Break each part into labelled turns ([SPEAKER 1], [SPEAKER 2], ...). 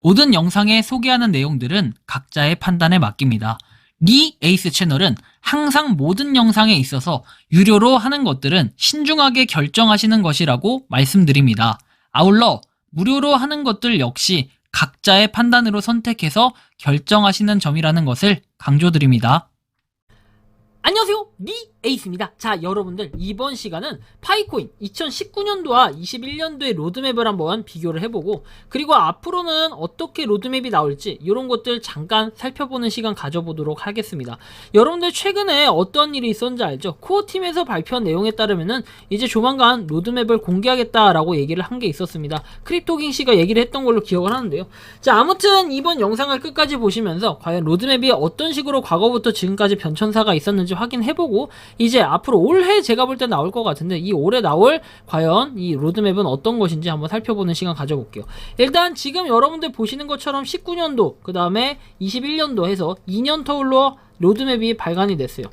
[SPEAKER 1] 모든 영상에 소개하는 내용들은 각자의 판단에 맡깁니다. 리 에이스 채널은 항상 모든 영상에 있어서 유료로 하는 것들은 신중하게 결정하시는 것이라고 말씀드립니다. 아울러 무료로 하는 것들 역시 각자의 판단으로 선택해서 결정하시는 점이라는 것을 강조드립니다.
[SPEAKER 2] 안녕하세요, 리 에이스입니다. 자, 여러분들 이번 시간은 파이코인 2019년도와 21년도의 로드맵을 한번 비교를 해보고, 그리고 앞으로는 어떻게 로드맵이 나올지 이런 것들 잠깐 살펴보는 시간 가져보도록 하겠습니다. 여러분들 최근에 어떤 일이 있었는지 알죠? 코어팀에서 발표한 내용에 따르면은 이제 조만간 로드맵을 공개하겠다라고 얘기를 한 게 있었습니다. 크립토킹씨가 얘기를 했던 걸로 기억을 하는데요. 자, 아무튼 이번 영상을 끝까지 보시면서 과연 로드맵이 어떤 식으로 과거부터 지금까지 변천사가 있었는지 확인해보고, 이제 앞으로 올해 제가 볼 때 나올 것 같은데 이 올해 나올 과연 이 로드맵은 어떤 것인지 한번 살펴보는 시간 가져볼게요. 일단 지금 여러분들 보시는 것처럼 19년도 그 다음에 21년도 해서 2년 터울로 로드맵이 발간이 됐어요.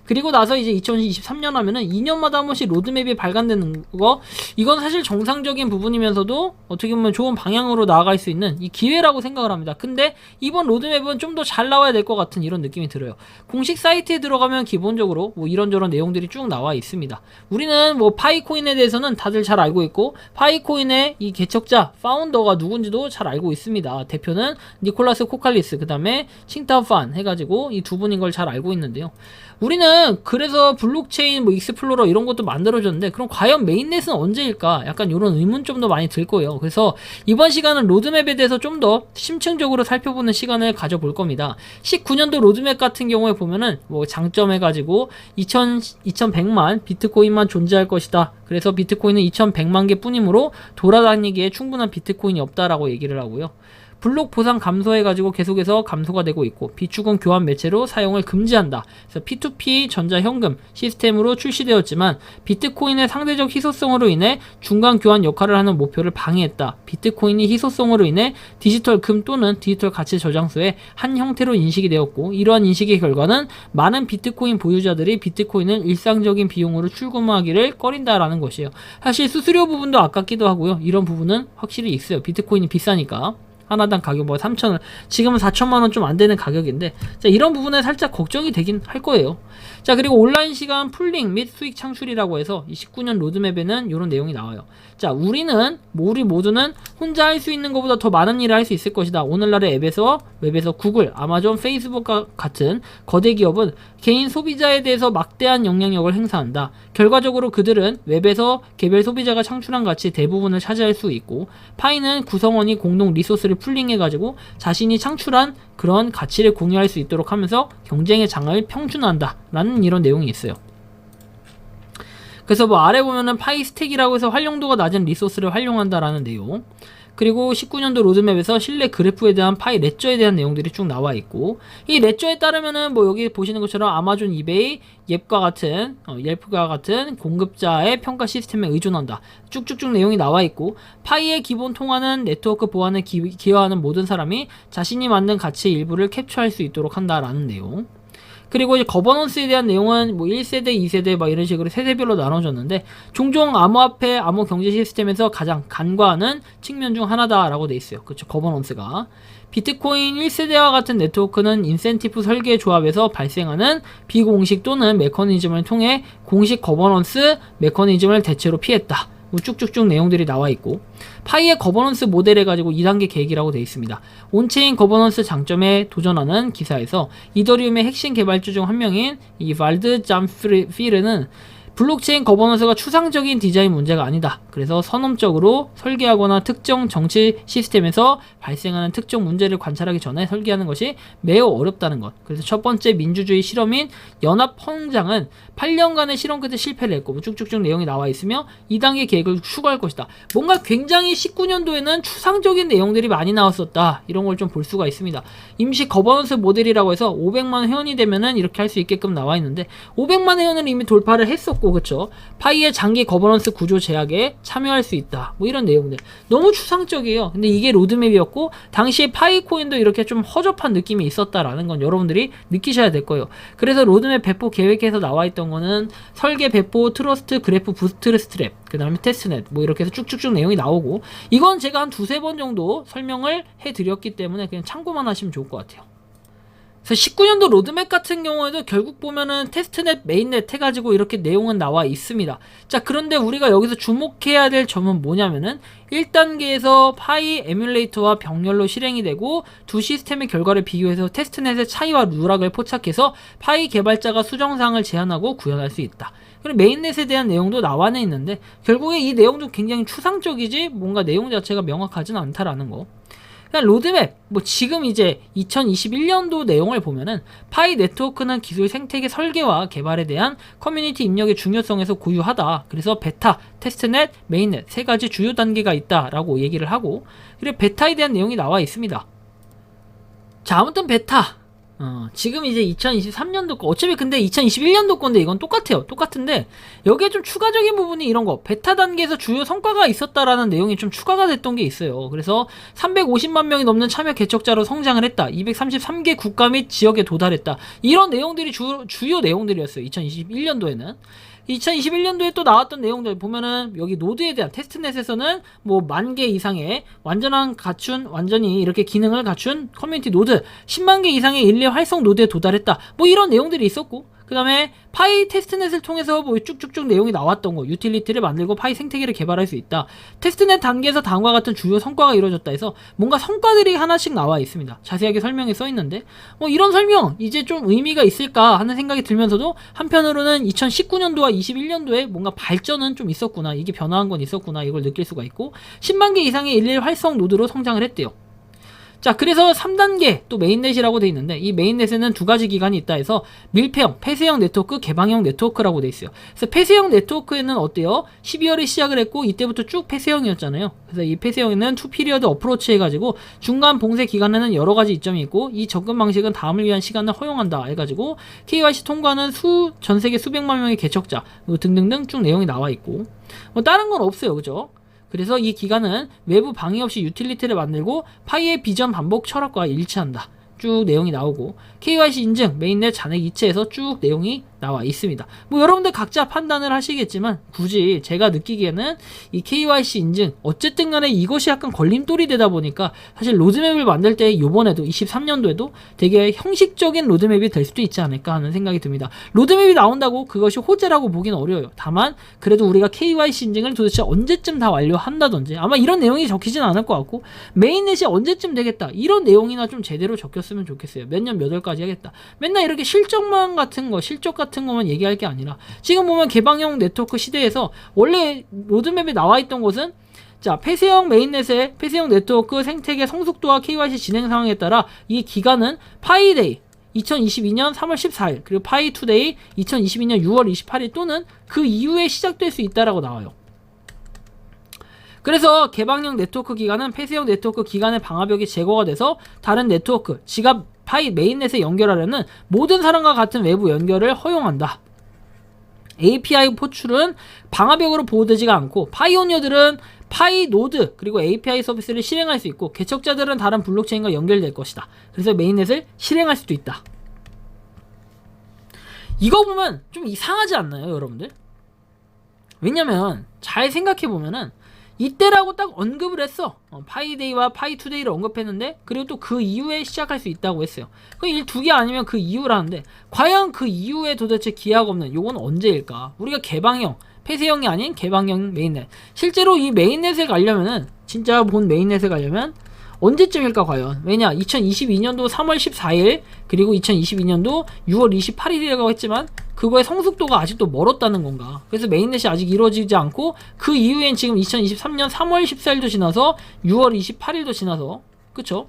[SPEAKER 2] 그리고 나서 이제 2023년 하면은 2년마다 한 번씩 로드맵이 발간되는 거, 이건 사실 정상적인 부분이면서도 어떻게 보면 좋은 방향으로 나아갈 수 있는 이 기회라고 생각을 합니다. 근데 이번 로드맵은 좀 더 잘 나와야 될 것 같은 이런 느낌이 들어요. 공식 사이트에 들어가면 기본적으로 뭐 이런저런 내용들이 쭉 나와 있습니다. 우리는 뭐 파이코인에 대해서는 다들 잘 알고 있고, 파이코인의 이 개척자 파운더가 누군지도 잘 알고 있습니다. 대표는 니콜라스 코칼리스, 그 다음에 칭타오판 해가지고 이 두 분인 걸 잘 알고 있는데요. 우리는 그래서 블록체인 뭐 익스플로러 이런 것도 만들어졌는데, 그럼 과연 메인넷은 언제일까? 약간 이런 의문점도 많이 들 거예요. 그래서 이번 시간은 로드맵에 대해서 좀 더 심층적으로 살펴보는 시간을 가져볼 겁니다. 19년도 로드맵 같은 경우에 보면은 뭐 장점해가지고 2100만 비트코인만 존재할 것이다. 그래서 비트코인은 2100만 개 뿐이므로 돌아다니기에 충분한 비트코인이 없다라고 얘기를 하고요. 블록 보상 감소해가지고 계속해서 감소가 되고 있고, 비축은 교환 매체로 사용을 금지한다. 그래서 P2P 전자현금 시스템으로 출시되었지만 비트코인의 상대적 희소성으로 인해 중간 교환 역할을 하는 목표를 방해했다. 비트코인이 희소성으로 인해 디지털 금 또는 디지털 가치 저장소의 한 형태로 인식이 되었고, 이러한 인식의 결과는 많은 비트코인 보유자들이 비트코인을 일상적인 비용으로 출금하기를 꺼린다라는 것이에요. 사실 수수료 부분도 아깝기도 하고요. 이런 부분은 확실히 있어요. 비트코인이 비싸니까. 하나당 가격 뭐 3,000원, 지금은 4천만원 좀 안 되는 가격인데, 자, 이런 부분에 살짝 걱정이 되긴 할 거예요. 자, 그리고 온라인 시간 풀링 및 수익 창출이라고 해서 29년 로드맵에는 이런 내용이 나와요. 자, 우리 모두는 혼자 할 수 있는 것보다 더 많은 일을 할 수 있을 것이다. 오늘날의 웹에서 구글, 아마존, 페이스북과 같은 거대 기업은 개인 소비자에 대해서 막대한 영향력을 행사한다. 결과적으로 그들은 웹에서 개별 소비자가 창출한 가치 대부분을 차지할 수 있고, 파이는 구성원이 공동 리소스를 풀링해가지고 자신이 창출한 그런 가치를 공유할 수 있도록 하면서 경쟁의 장을 평준화한다 라는 이런 내용이 있어요. 그래서 뭐 아래 보면은 파이 스택이라고 해서 활용도가 낮은 리소스를 활용한다라는 내용, 그리고 19년도 로드맵에서 실내 그래프에 대한 파이 레저에 대한 내용들이 쭉 나와 있고, 이 레저에 따르면은 뭐 여기 보시는 것처럼 아마존, 이베이, 옐프가 같은 공급자의 평가 시스템에 의존한다. 쭉쭉쭉 내용이 나와 있고, 파이의 기본 통화는 네트워크 보안에 기여하는 모든 사람이 자신이 만든 가치의 일부를 캡처할 수 있도록 한다라는 내용. 그리고 이제 거버넌스에 대한 내용은 뭐 1세대, 2세대 막 이런 식으로 세대별로 나눠졌는데, 종종 암호화폐, 암호 경제 시스템에서 가장 간과하는 측면 중 하나다라고 돼 있어요. 그렇죠. 거버넌스가. 비트코인 1세대와 같은 네트워크는 인센티브 설계 조합에서 발생하는 비공식 또는 메커니즘을 통해 공식 거버넌스 메커니즘을 대체로 피했다. 쭉쭉쭉 내용들이 나와 있고, 파이의 거버넌스 모델 해가지고 2단계 계획이라고 되어 있습니다. 온체인 거버넌스 장점에 도전하는 기사에서 이더리움의 핵심 개발자 중 한 명인 이 발드 잠피르는 블록체인 거버넌스가 추상적인 디자인 문제가 아니다. 그래서 선험적으로 설계하거나 특정 정치 시스템에서 발생하는 특정 문제를 관찰하기 전에 설계하는 것이 매우 어렵다는 것. 그래서 첫 번째 민주주의 실험인 연합 헌장은 8년간의 실험 끝에 실패를 했고, 쭉쭉쭉 내용이 나와 있으며 2단계 계획을 추구할 것이다. 뭔가 굉장히 19년도에는 추상적인 내용들이 많이 나왔었다. 이런 걸 좀 볼 수가 있습니다. 임시 거버넌스 모델이라고 해서 500만 회원이 되면은 이렇게 할 수 있게끔 나와 있는데, 500만 회원을 이미 돌파를 했었고, 있었고, 그쵸? 파이의 장기 거버넌스 구조 제약에 참여할 수 있다. 뭐 이런 내용들. 너무 추상적이에요. 근데 이게 로드맵이었고, 당시에 파이코인도 이렇게 좀 허접한 느낌이 있었다라는 건 여러분들이 느끼셔야 될 거예요. 그래서 로드맵 배포 계획에서 나와 있던 거는 설계, 배포, 트러스트, 그래프, 부스트 스트랩, 그 다음에 테스트넷, 뭐 이렇게 해서 쭉쭉쭉 내용이 나오고, 이건 제가 한 두세 번 정도 설명을 해드렸기 때문에 그냥 참고만 하시면 좋을 것 같아요. 그래서 19년도 로드맵 같은 경우에도 결국 보면은 테스트넷, 메인넷 해가지고 이렇게 내용은 나와 있습니다. 자, 그런데 우리가 여기서 주목해야 될 점은 뭐냐면은 1단계에서 파이 에뮬레이터와 병렬로 실행이 되고 두 시스템의 결과를 비교해서 테스트넷의 차이와 누락을 포착해서 파이 개발자가 수정사항을 제안하고 구현할 수 있다. 그리고 메인넷에 대한 내용도 나와는 있는데 결국에 이 내용도 굉장히 추상적이지 뭔가 내용 자체가 명확하진 않다라는 거. 그냥 로드맵, 뭐 지금 이제 2021년도 내용을 보면은 파이 네트워크는 기술 생태계 설계와 개발에 대한 커뮤니티 입력의 중요성에서 고유하다. 그래서 베타, 테스트넷, 메인넷 세 가지 주요 단계가 있다라고 얘기를 하고, 그리고 베타에 대한 내용이 나와 있습니다. 자, 아무튼 베타. 지금 이제 2023년도 거, 어차피 근데 2021년도 건데 이건 똑같아요. 똑같은데, 여기에 좀 추가적인 부분이 이런 거, 베타 단계에서 주요 성과가 있었다라는 내용이 좀 추가가 됐던 게 있어요. 그래서 350만 명이 넘는 참여 개척자로 성장을 했다. 233개 국가 및 지역에 도달했다. 이런 내용들이 주요 내용들이었어요. 2021년도에는. 2021년도에 또 나왔던 내용들 보면은 여기 노드에 대한 테스트넷에서는 뭐 10,000개 이상의 완전히 이렇게 기능을 갖춘 커뮤니티 노드 100,000개 이상의 일례 활성 노드에 도달했다. 뭐 이런 내용들이 있었고, 그 다음에 파이 테스트넷을 통해서 뭐 쭉쭉쭉 내용이 나왔던 거, 유틸리티를 만들고 파이 생태계를 개발할 수 있다. 테스트넷 단계에서 다음과 같은 주요 성과가 이루어졌다 해서 뭔가 성과들이 하나씩 나와 있습니다. 자세하게 설명이 써 있는데 뭐 이런 설명 이제 좀 의미가 있을까 하는 생각이 들면서도 한편으로는 2019년도와 21년도에 뭔가 발전은 좀 있었구나, 이게 변화한 건 있었구나, 이걸 느낄 수가 있고 100,000개 이상의 일일 활성 노드로 성장을 했대요. 자, 그래서 3단계 또 메인넷이라고 돼 있는데 이 메인넷에는 두 가지 기관이 있다 해서 밀폐형, 폐쇄형 네트워크, 개방형 네트워크라고 돼 있어요. 그래서 폐쇄형 네트워크에는 어때요? 12월에 시작을 했고 이때부터 쭉 폐쇄형이었잖아요. 그래서 이 폐쇄형에는 투 피리어드 어프로치 해가지고 중간 봉쇄 기간에는 여러 가지 이점이 있고 이 접근 방식은 다음을 위한 시간을 허용한다 해가지고 KYC 통과는 전 세계 수백만 명의 개척자 뭐 등등등 쭉 내용이 나와 있고 뭐 다른 건 없어요, 그죠? 그래서 이 기간은 외부 방해 없이 유틸리티를 만들고 파이의 비전 반복 철학과 일치한다. 쭉 내용이 나오고 KYC 인증, 메인넷 잔액 이체에서 쭉 내용이 나와 있습니다. 뭐 여러분들 각자 판단을 하시겠지만 굳이 제가 느끼기에는 이 KYC 인증 어쨌든 간에 이것이 약간 걸림돌이 되다 보니까 사실 로드맵을 만들 때 요번에도 23년도에도 되게 형식적인 로드맵이 될 수도 있지 않을까 하는 생각이 듭니다. 로드맵이 나온다고 그것이 호재라고 보기는 어려워요. 다만 그래도 우리가 KYC 인증을 도대체 언제쯤 다 완료한다든지 아마 이런 내용이 적히진 않을 것 같고 메인넷이 언제쯤 되겠다 이런 내용이나 좀 제대로 적혔으면 좋겠어요. 몇 년 몇 월까지 하겠다. 맨날 이렇게 실적 같은 것만 얘기할 게 아니라 지금 보면 개방형 네트워크 시대에서 원래 로드맵에 나와 있던 것은 자, 폐쇄형 메인넷의 폐쇄형 네트워크 생태계 성숙도와 KYC 진행 상황에 따라 이 기간은 파이데이 2022년 3월 14일 그리고 파이투데이 2022년 6월 28일 또는 그 이후에 시작될 수 있다라고 나와요. 그래서 개방형 네트워크 기간은 폐쇄형 네트워크 기간의 방화벽이 제거가 돼서 다른 네트워크, 지갑, 파이 메인넷에 연결하려는 모든 사람과 같은 외부 연결을 허용한다. API 포출은 방화벽으로 보호되지가 않고 파이오니어들은 파이 노드 그리고 API 서비스를 실행할 수 있고 개척자들은 다른 블록체인과 연결될 것이다. 그래서 메인넷을 실행할 수도 있다. 이거 보면 좀 이상하지 않나요, 여러분들? 왜냐면 잘 생각해보면은 이때라고 딱 언급을 했어. 파이데이와 파이투데이를 언급했는데 그리고 또 그 이후에 시작할 수 있다고 했어요. 그 일 두 개 아니면 그 이후라는데 과연 그 이후에 도대체 기약 없는 요건 언제일까? 우리가 개방형, 폐쇄형이 아닌 개방형 메인넷. 실제로 이 메인넷에 가려면은 진짜 본 메인넷에 가려면 언제쯤일까 과연? 왜냐 2022년도 3월 14일 그리고 2022년도 6월 28일이라고 했지만 그거의 성숙도가 아직도 멀었다는 건가? 그래서 메인넷이 아직 이루어지지 않고 그 이후엔 지금 2023년 3월 14일도 지나서 6월 28일도 지나서 그쵸?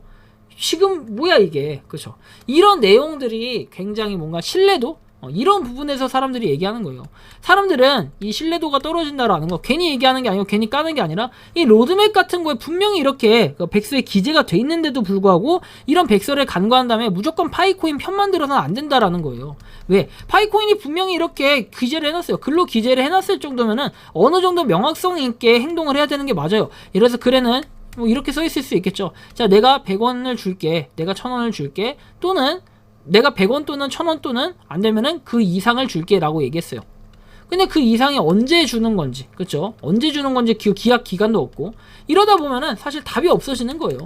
[SPEAKER 2] 지금 뭐야 이게 그쵸? 이런 내용들이 굉장히 뭔가 신뢰도 이런 부분에서 사람들이 얘기하는 거예요. 사람들은 이 신뢰도가 떨어진다라는 거 괜히 얘기하는 게 아니고 괜히 까는 게 아니라 이 로드맵 같은 거에 분명히 이렇게 백서에 기재가 돼 있는데도 불구하고 이런 백서를 간과한 다음에 무조건 파이코인 편만 들어서는 안 된다라는 거예요. 왜? 파이코인이 분명히 이렇게 기재를 해놨어요. 글로 기재를 해놨을 정도면은 어느 정도 명확성 있게 행동을 해야 되는 게 맞아요. 예를 들어서 글에는 뭐 이렇게 써 있을 수 있겠죠. 자, 내가 100원을 줄게, 내가 1000원을 줄게, 또는 내가 100원 또는 1000원 또는 안 되면은 그 이상을 줄게 라고 얘기했어요. 근데 그 이상이 언제 주는 건지, 그쵸? 언제 주는 건지 기약 기간도 없고, 이러다 보면은 사실 답이 없어지는 거예요.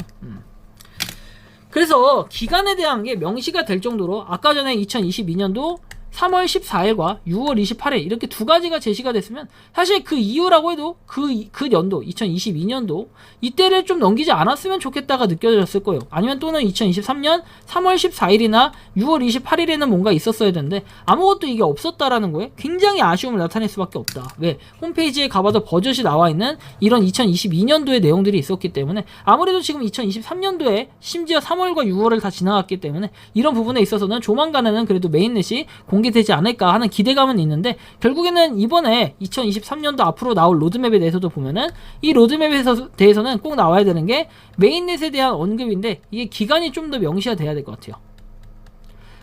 [SPEAKER 2] 그래서 기간에 대한 게 명시가 될 정도로 아까 전에 2022년도 3월 14일과 6월 28일 이렇게 두 가지가 제시가 됐으면 사실 그 이유라고 해도 그 연도 2022년도 이때를 좀 넘기지 않았으면 좋겠다가 느껴졌을 거예요. 아니면 또는 2023년 3월 14일이나 6월 28일에는 뭔가 있었어야 되는데 아무것도 이게 없었다라는 거에 굉장히 아쉬움을 나타낼 수밖에 없다. 왜? 홈페이지에 가봐도 버젓이 나와 있는 이런 2022년도의 내용들이 있었기 때문에 아무래도 지금 2023년도에 심지어 3월과 6월을 다 지나갔기 때문에 이런 부분에 있어서는 조만간에는 그래도 메인넷이 공개되지 않을까 하는 기대감은 있는데 결국에는 이번에 2023년도 앞으로 나올 로드맵에 대해서도 보면은 이 로드맵에 대해서는 꼭 나와야 되는 게 메인넷에 대한 언급인데 이게 기간이 좀 더 명시가 돼야 될 것 같아요.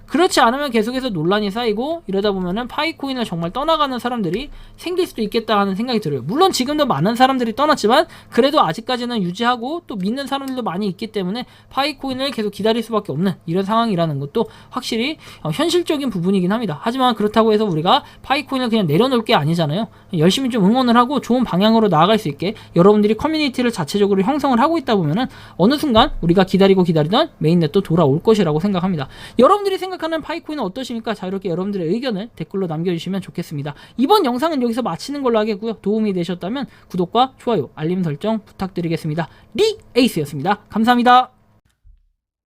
[SPEAKER 2] 그렇지 않으면 계속해서 논란이 쌓이고 이러다 보면은 파이코인을 정말 떠나가는 사람들이 생길 수도 있겠다 하는 생각이 들어요. 물론 지금도 많은 사람들이 떠났지만 그래도 아직까지는 유지하고 또 믿는 사람들도 많이 있기 때문에 파이코인을 계속 기다릴 수밖에 없는 이런 상황이라는 것도 확실히 현실적인 부분이긴 합니다. 하지만 그렇다고 해서 우리가 파이코인을 그냥 내려놓을 게 아니잖아요. 열심히 좀 응원을 하고 좋은 방향으로 나아갈 수 있게 여러분들이 커뮤니티를 자체적으로 형성을 하고 있다 보면은 어느 순간 우리가 기다리던 메인넷도 돌아올 것이라고 생각합니다. 여러분들이 생각하는 파이코인은 어떠십니까? 자, 이렇게 여러분들의 의견을 댓글로 남겨주시면 좋겠습니다. 이번 영상은 여기서 마치는 걸로 하겠고요. 도움이 되셨다면 구독과 좋아요, 알림 설정 부탁드리겠습니다. 리에이스였습니다. 감사합니다.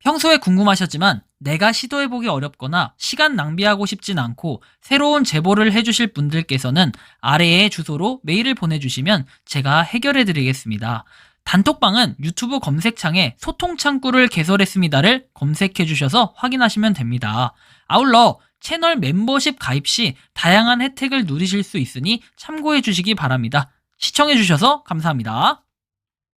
[SPEAKER 1] 평소에 궁금하셨지만 내가 시도해보기 어렵거나 시간 낭비하고 싶진 않고 새로운 제보를 해주실 분들께서는 아래의 주소로 메일을 보내주시면 제가 해결해드리겠습니다. 단톡방은 유튜브 검색창에 소통창구를 개설했습니다를 검색해주셔서 확인하시면 됩니다. 아울러 채널 멤버십 가입 시 다양한 혜택을 누리실 수 있으니 참고해주시기 바랍니다. 시청해주셔서 감사합니다.